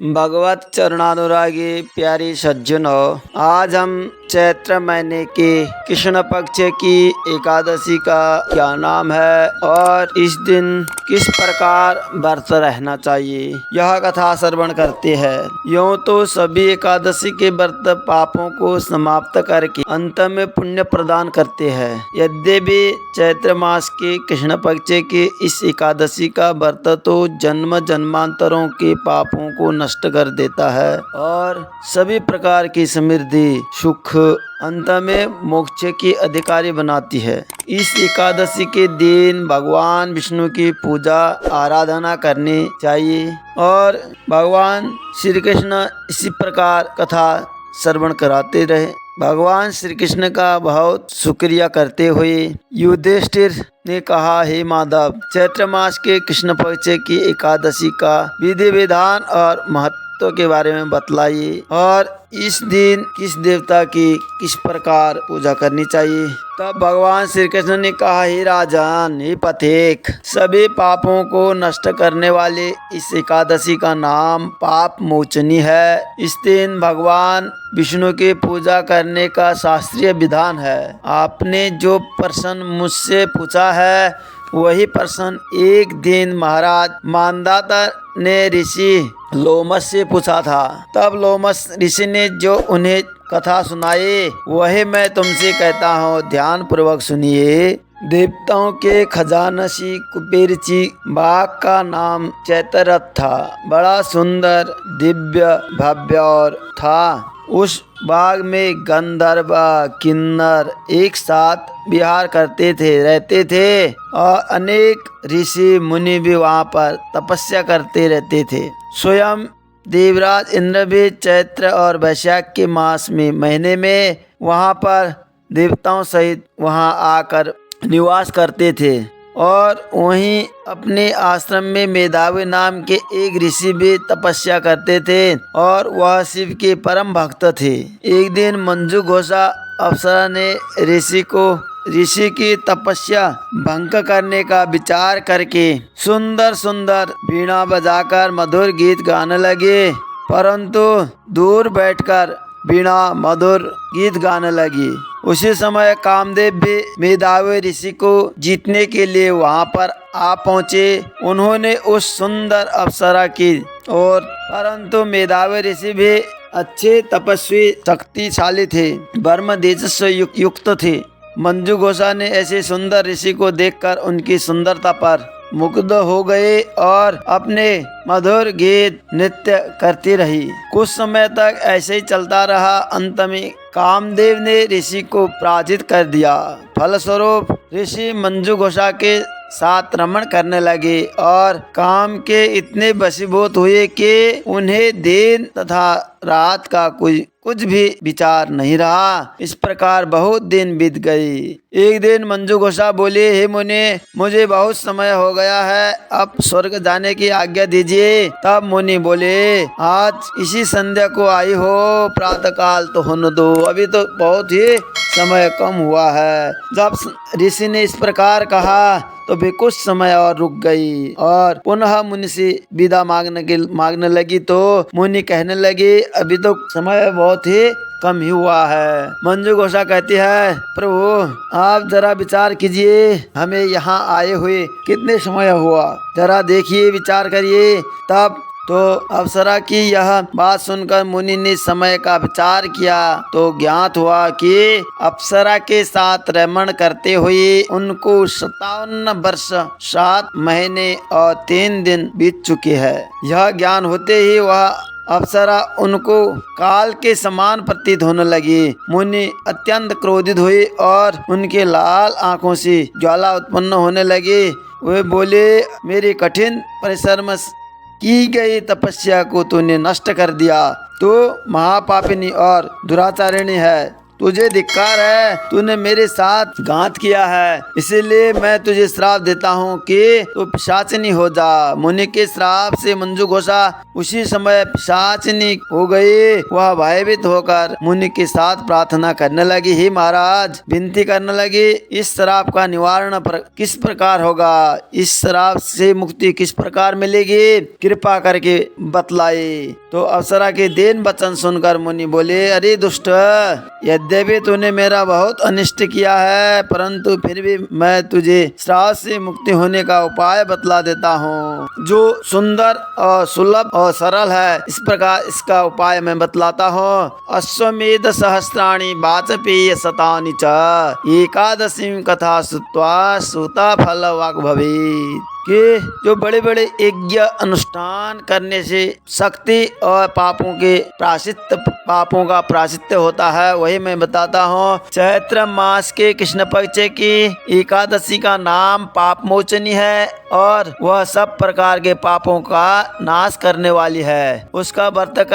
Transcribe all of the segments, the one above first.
भगवत चरणानुरागी प्यारी सज्जनों, आज हम चैत्र महीने के कृष्ण पक्ष की एकादशी का क्या नाम है और इस दिन किस प्रकार व्रत रहना चाहिए, यह कथा श्रवण करते हैं। यूँ तो सभी एकादशी के व्रत पापों को समाप्त करके अंत में पुण्य प्रदान करते हैं। यद्यपि चैत्र मास के कृष्ण पक्ष के इस एकादशी का व्रत तो जन्म जन्मांतरों के पापों को नष्ट कर देता है और सभी प्रकार की समृद्धि सुख अंत में मोक्ष की अधिकारी बनाती है। इस एकादशी के दिन भगवान विष्णु की पूजा आराधना करनी चाहिए और भगवान श्री कृष्ण इसी प्रकार कथा श्रवण कराते रहे। भगवान श्री कृष्ण का बहुत शुक्रिया करते हुए युधिष्ठिर ने कहा, हे माधव, चैत्र मास के कृष्ण पक्ष की एकादशी का विधि विधान और महत्व के बारे में बतलाइए और इस दिन किस देवता की किस प्रकार पूजा करनी चाहिए। तब भगवान श्री कृष्ण ने कहा, हे राजन, हे पथिक, सभी पापों को नष्ट करने वाले इस एकादशी का नाम पाप मोचनी है। इस दिन भगवान विष्णु की पूजा करने का शास्त्रीय विधान है। आपने जो प्रश्न मुझसे पूछा है वही प्रश्न एक दिन महाराज मानदाता ने ऋषि लोमस से पूछा था। तब लोमस ऋषि ने जो उन्हें कथा सुनाई वही मैं तुमसे कहता हूँ, ध्यान पूर्वक सुनिए। देवताओं के खजानसी कुबेरची बाघ का नाम चैतरथ था। बड़ा सुंदर दिव्य भव्य और था। उस बाग में गंधर्व किन्नर एक साथ विहार करते थे रहते थे और अनेक ऋषि मुनि भी वहाँ पर तपस्या करते रहते थे। स्वयं देवराज इंद्र भी चैत्र और वैशाख के मास में महीने में वहाँ पर देवताओं सहित वहाँ आकर निवास करते थे और वहीं अपने आश्रम में मेधावी नाम के एक ऋषि भी तपस्या करते थे और वह शिव के परम भक्त थे। एक दिन मंजू घोषा अप्सरा ने ऋषि की तपस्या भंग करने का विचार करके सुंदर सुंदर वीणा बजाकर मधुर गीत गाने लगे, परंतु दूर बैठकर वीणा मधुर गीत गाने लगी। उसी समय कामदेव भी मेधावी ऋषि को जीतने के लिए वहां पर आ पहुंचे। उन्होंने उस सुंदर अप्सरा की और परंतु मेधावी ऋषि भी अच्छे तपस्वी शक्तिशाली थे, ब्रह्म तेजस्व युक्त थे। मंजू घोषा ने ऐसे सुंदर ऋषि को देखकर उनकी सुंदरता पर मुग्ध हो गए और अपने मधुर गीत नृत्य करती रही। कुछ समय तक ऐसे ही चलता रहा। अंत में कामदेव ने ऋषि को पराजित कर दिया। फलस्वरूप ऋषि मंजू घोषा के साथ रमण करने लगे और काम के इतने वशीभूत हुए कि उन्हें दिन तथा रात का कुछ भी विचार नहीं रहा। इस प्रकार बहुत दिन बीत गई। एक दिन मंजू घोषा बोले, हे मुनि, मुझे बहुत समय हो गया है, अब स्वर्ग जाने की आज्ञा दीजिए। तब मुनि बोले, आज इसी संध्या को आई हो, प्रातः काल तो होने दो, अभी तो बहुत ही समय कम हुआ है। जब ऋषि ने इस प्रकार कहा तो वे कुछ समय और रुक गई और पुनः मुनि से विदा मांगने लगी तो मुनि कहने लगे, अभी तो समय बहुत ही कम ही हुआ है। मंजू घोषा कहती है, प्रभु आप जरा विचार कीजिए, हमें यहाँ आए हुए कितने समय हुआ, जरा देखिए, विचार करिए। तब तो अप्सरा की यह बात सुनकर मुनि ने समय का विचार किया तो ज्ञात हुआ कि अप्सरा के साथ रमण करते हुए उनको 57 वर्ष 7 महीने और 3 दिन बीत चुके हैं। यह ज्ञान होते ही वह अप्सरा उनको काल के समान प्रतीत होने लगी। मुनि अत्यंत क्रोधित हुए और उनके लाल आंखों से ज्वाला उत्पन्न होने लगी। वे बोले, मेरी कठिन परिश्रम की गई तपस्या को तूने नष्ट कर दिया, तो महापापिनी और दुराचारिणी है। तुझे धिक्कार है, तूने मेरे साथ घात किया है, इसीलिए मैं तुझे श्राप देता हूँ कि तू पिशाचिनी हो जा। मुनि के श्राप से मंजू घोषा उसी समय पिशाचिनी हो गई। वह भयभीत होकर मुनि के साथ प्रार्थना करने लगी, हे महाराज, विनती करने लगी, इस श्राप का निवारण किस प्रकार होगा, इस श्राप से मुक्ति किस प्रकार मिलेगी, कृपा करके बतलाई। तो अप्सरा के दीन वचन सुनकर मुनि बोले, अरे दुष्ट, यद्यपि तूने मेरा बहुत अनिष्ट किया है, परंतु फिर भी मैं तुझे श्राप से मुक्ति होने का उपाय बतला देता हूँ, जो सुंदर और सुलभ और सरल है। इस प्रकार इसका उपाय मैं बतलाता हूँ। अश्वमेध सहस्राणि वाजपेय शतानि च एकादशी कथा श्रुत्वा श्रुता फल वाग्भवेत्। कि जो बड़े बड़े यज्ञ अनुष्ठान करने से शक्ति और पापों का प्रायश्चित्त होता है, वही मैं बताता हूँ। चैत्र मास के कृष्ण पक्ष की एकादशी का नाम पाप मोचनी है और वह सब प्रकार के पापों का नाश करने वाली है। उसका व्रत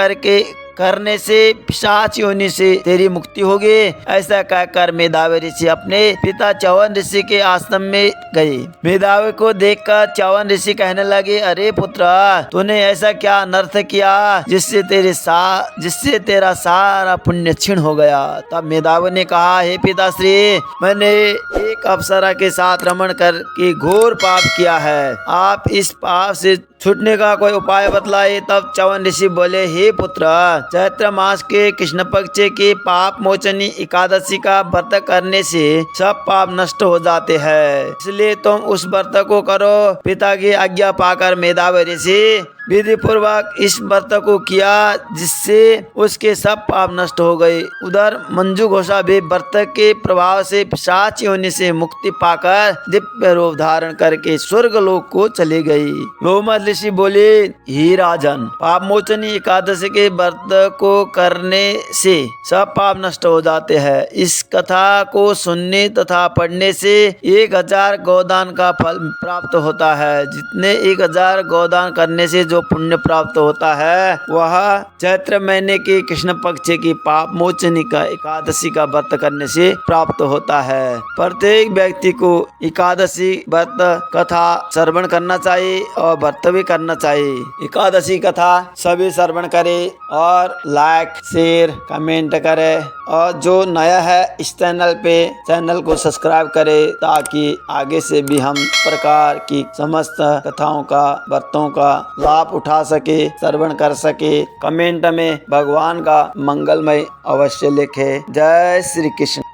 करने से पिशाच योनि से तेरी मुक्ति होगी। ऐसा कहकर मेधावी ऋषि अपने पिता च्यवन ऋषि के आश्रम में गए। मेधावी को देखकर च्यवन ऋषि कहने लगे, अरे पुत्र, तूने ऐसा क्या अनर्थ किया जिससे तेरा सारा पुण्य क्षीण हो गया। तब मेधावी ने कहा, हे पिताश्री, मैंने एक अप्सरा के साथ रमण करके घोर पाप किया है, आप इस पाप से छूटने का कोई उपाय बतलाए। तब च्यवन ऋषि बोले, हे पुत्र, चैत्र मास के कृष्ण पक्ष की पाप मोचनी एकादशी का व्रत करने से सब पाप नष्ट हो जाते हैं, इसलिए तुम उस व्रत को करो। पिता की आज्ञा पाकर मेधावी ऋषि विधि पूर्वक इस व्रत को किया, जिससे उसके सब पाप नष्ट हो गए। उधर मंजू घोषा भी व्रत के प्रभाव से पिशाच योनि से मुक्ति पाकर दिव्य रूप धारण करके स्वर्ग लोक को चली गई। मोहम्मद ऋषि बोले, हे राजन, पाप मोचनी एकादशी के व्रत को करने से सब पाप नष्ट हो जाते हैं। इस कथा को सुनने तथा पढ़ने से 1000 गोदान का फल प्राप्त होता है। जितने 1000 गोदान करने से जो पुण्य प्राप्त होता है, वह चैत्र महीने के कृष्ण पक्ष की पाप मोचनी का एकादशी का व्रत करने से प्राप्त होता है। प्रत्येक व्यक्ति को एकादशी व्रत कथा श्रवण करना चाहिए और व्रत भी करना चाहिए। एकादशी कथा सभी श्रवण करे और लाइक, शेयर, कमेंट करे, और जो नया है इस चैनल को सब्सक्राइब करे, ताकि आगे से भी हम प्रकार की समस्त कथाओं का, व्रतों का लाभ उठा सके, श्रवण कर सके। कमेंट में भगवान का मंगलमय अवश्य लिखे। जय श्री कृष्ण।